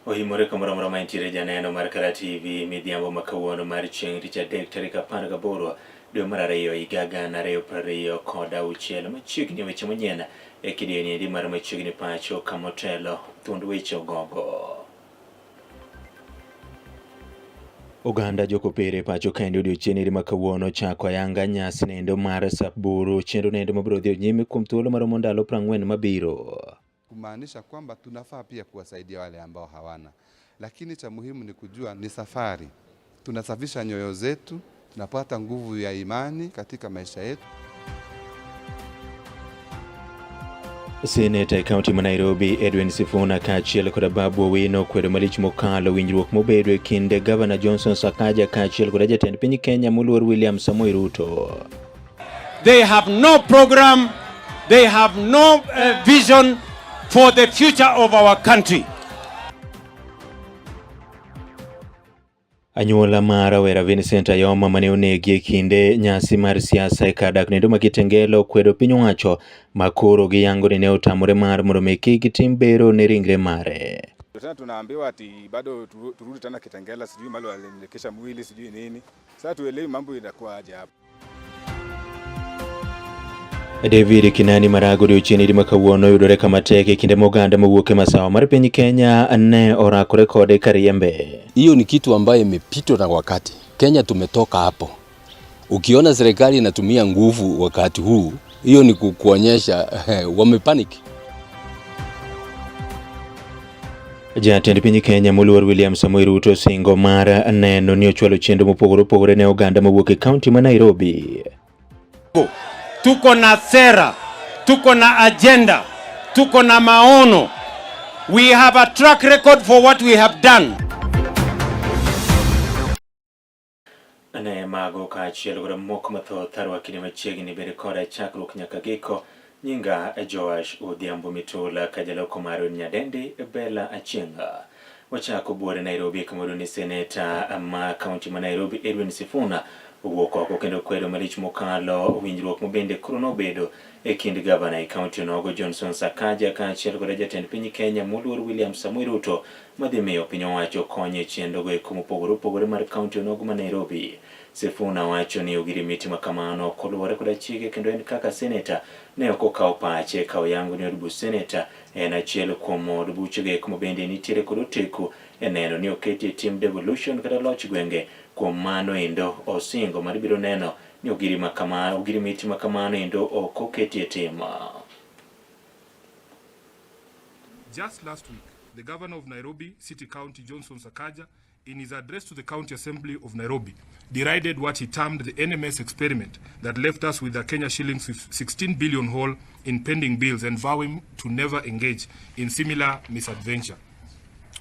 Ohimore kamoro mantiere janeno mar Kara TV midhiambo makawuono mar chieng' tich adek tarik 18 dwe mar ariyo higa 2026 machiegni weche manyien e kidieny endi mar machiegni pacho kamotelo thund weche ogogo. Oganda jokopere pacho kaendi odiochieng' makawuono chako ayanga nyasi nendo mar Saburu chenro nendo mabiro dhi nyime kuom thuolo maromo ndalo 40 mabiro. Kumaanisha kwamba tunafaa pia kuwasaidia wale ambao hawana, lakini cha muhimu ni kujua ni safari. Tunasafisha nyoyo zetu, tunapata nguvu ya imani katika maisha yetu. Seneta kaunti ma Nairobi Edwin Sifuna kaachiel kod Babu Owino kwedo malich mokalo winjruok mobedo e kind Gavana Johnson Sakaja kaachiel kod jatend piny Kenya moluor William Samoei Ruto. They have no program, they have no vision for the future of our country. Anyuola mar rawera Vincent Ayoma mane onegi e kinde nyasi mar siasa e kar dak nendo ma Kitengela kwedo piny owacho makoro giyango ni ne otamore mar mondo kik tim bero ne ringre mare. Tena tunaambiwa ati bado turudi tena Kitengela, sijui mali walimlekesha mwili sijui nini. Sasa tuelewi mambo inakuwa aje hapa. David Kinani Marago odiochieng' makawuono yudore kama tek e kinde moganda mawuok e masawa mar piny Kenya ne orakore kode Kariembe. Hiyo ni kitu ambayo imepitwa na wakati. Kenya tumetoka hapo. Ukiona serikali inatumia nguvu wakati huu, hiyo ni kuonyesha wamepanic. Jatend piny Kenya moluor William Samoei Ruto singo mar neno ni ochwalo chenro mopogore opogore ne oganda mawuok e kaunti ma Nairobi. Tuko na sera, tuko na agenda, tuko na maono. We have a track record for what we have done. Ne mago kaachiel kod moko mathoth arwakni machiegni bere koda chakruok nyaka giko. Nyinga Joash Odhiambo Mitula kajaloko mar Nyadendi Bella Achenga. Wachako buore Nairobi kamoro ni seneta ma kaunti ma Nairobi Edwin Sifuna owuok oko kendo kwedo malich mokalo winjruok mobende koro nobedo e kind gavana e kaunti nogo Johnson Sakaja kaachiel kod jatend piny Kenya moluor William Samoei Ruto madhi miyo piny owacho konye chenrogo e kumopogore opogore mar kaunti nogo ma Nairobi. Sifuna wacho ni ogirimiti makamano koluwore kod chike kendo en kaka seneta ne ok okawo pache kawo yango ni od buch seneta en achiel kuom od buchege kuma bende nitiere kod oteku e neno ni oketi team devolution kata loch gwenge. Kuom mano endo osingo mar biro neno ni ogirimiti makamano endo ok oketi e tim. Just last week, the governor of Nairobi City County, Johnson Sakaja, in his address to the County Assembly of Nairobi, derided what he termed the NMS experiment that left us with a Kenya shillings 16 billion hole in pending bills and vowing to never engage in similar misadventure.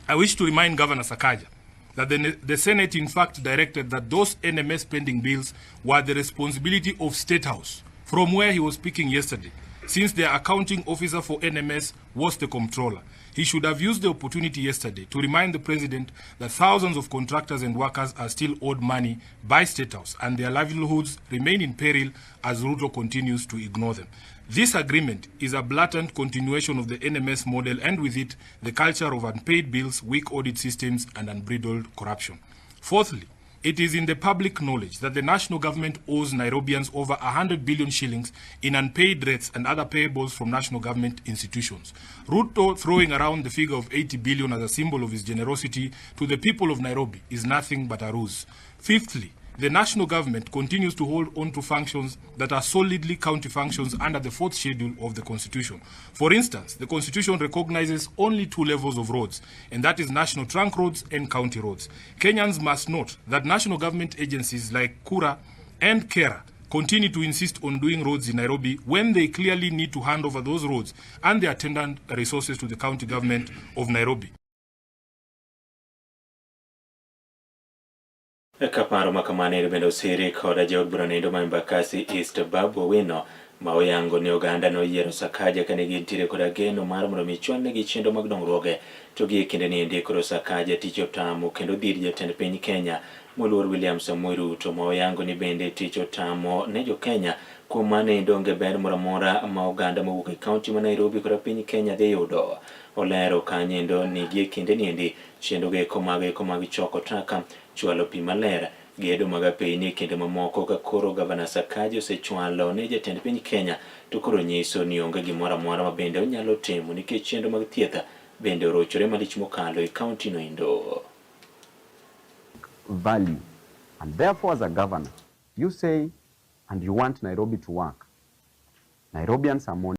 I wish to remind Governor Sakaja that the Senate in fact directed that those NMS pending bills were the responsibility of State House, from where he was speaking yesterday, since their accounting officer for NMS was the comptroller. He should have used the opportunity yesterday to remind the president that thousands of contractors and workers are still owed money by State House and their livelihoods remain in peril as Ruto continues to ignore them. This agreement is a blatant continuation of the NMS model and with it, the culture of unpaid bills, weak audit systems and unbridled corruption. Fourthly, it is in the public knowledge that the national government owes Nairobians over 100 billion shillings in unpaid rates and other payables from national government institutions. Ruto throwing around the figure of 80 billion as a symbol of his generosity to the people of Nairobi is nothing but a ruse. Fifthly, the national government continues to hold on to functions that are solidly county functions under the 4th schedule of the Constitution. For instance, the Constitution recognizes only 2 levels of roads, and that is national trunk roads and county roads. Kenyans must note that national government agencies like Kura and Kera continue to insist on doing roads in Nairobi when they clearly need to hand over those roads and the attendant resources to the county government of Nairobi. Kaparo makamane bende osiri koda jaod bura nendo ma Embakasi East Babu Owino ma oyango ni oganda noyiero Sakaja kane gintiere koda geno mar mondo michwanne gi chenro mag dongruoge to gi kinde ni endi koro Sakaja tich otamo kendo dhir jatend piny Kenya moluor William Samoei Ruto ma oyango ni bende tich otamo ne jo Kenya kuom mano endo onge ber moro amora ma oganda mawuok e kaunti ma Nairobi koda piny Kenya dhi yudo. olero kanyendo ni gie kinde niendi chendo geko mag choko taka chwalo pi maler gedo mag apeyni kinde mamoko ka koro gavana Sakaja osechwalo ne jatend piny Kenya to koro nyiso ni onge gimoro amora ma bende onyalo timo nikech chendo mag thieth bende orochore malich mokalo e kaunti no indo. Value. And therefore, as a governor, you say, and you want Nairobi to work. Nairobians are more